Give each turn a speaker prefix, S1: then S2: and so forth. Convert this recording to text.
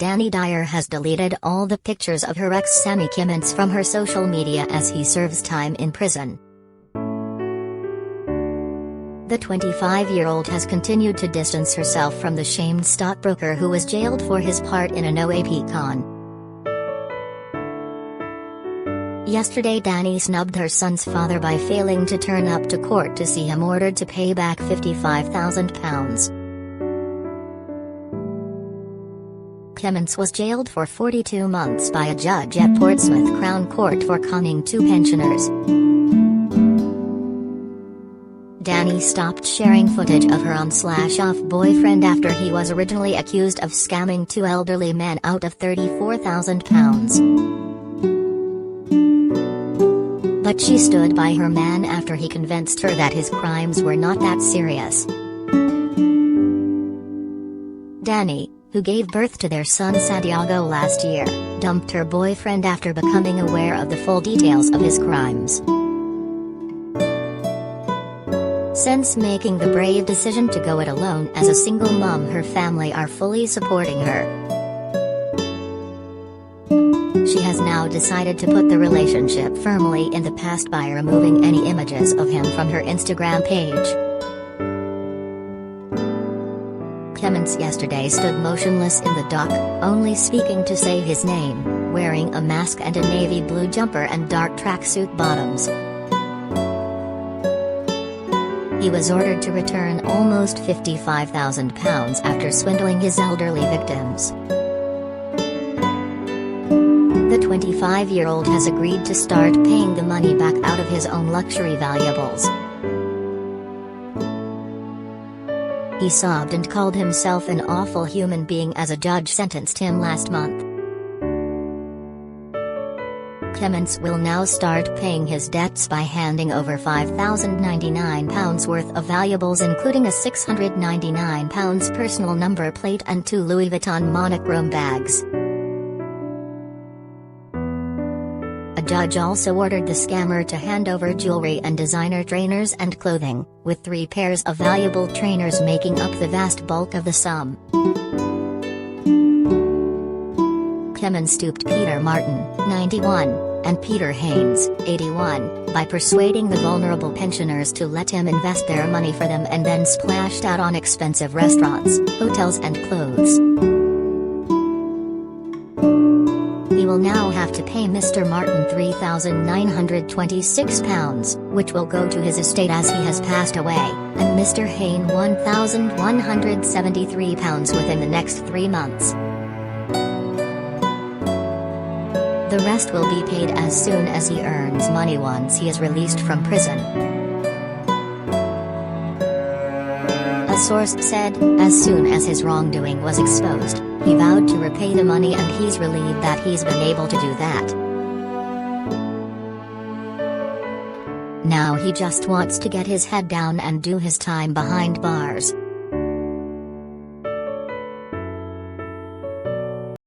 S1: Dani Dyer has deleted all the pictures of her ex Sammy Kimmence from her social media as he serves time in prison. The 25-year-old has continued to distance herself from the shamed stockbroker who was jailed for his part in an OAP con. Yesterday Dani snubbed her son's father by failing to turn up to court to see him ordered to pay back £55,000. Kimmence was jailed for 42 months by a judge at Portsmouth Crown Court for conning two pensioners. Dani stopped sharing footage of her on/off boyfriend after he was originally accused of scamming two elderly men out of £34,000. But she stood by her man after he convinced her that his crimes were not that serious. Dani, who gave birth to their son Santiago last year, dumped her boyfriend after becoming aware of the full details of his crimes. Since making the brave decision to go it alone as a single mom, her family are fully supporting her. She has now decided to put the relationship firmly in the past by removing any images of him from her Instagram page. Kimmence yesterday stood motionless in the dock, only speaking to say his name, wearing a mask and a navy blue jumper and dark tracksuit bottoms. He was ordered to return almost £55,000 after swindling his elderly victims. The 25-year-old has agreed to start paying the money back out of his own luxury valuables. He sobbed and called himself an awful human being as a judge sentenced him last month. Kimmence will now start paying his debts by handing over £5,099 worth of valuables, including a £699 personal number plate and two Louis Vuitton monochrome bags. A judge also ordered the scammer to hand over jewelry and designer trainers and clothing, with 3 pairs of valuable trainers making up the vast bulk of the sum. Kimmence duped Peter Martin, 91, and Peter Haynes, 81, by persuading the vulnerable pensioners to let him invest their money for them and then splashed out on expensive restaurants, hotels and clothes. He will now have to pay Mr. Martin £3,926, which will go to his estate as he has passed away, and Mr. Haynes £1,173 within the next 3 months. The rest will be paid as soon as he earns money once he is released from prison. A source said, as soon as his wrongdoing was exposed, he vowed to repay the money, and he's relieved that he's been able to do that. Now he just wants to get his head down and do his time behind bars.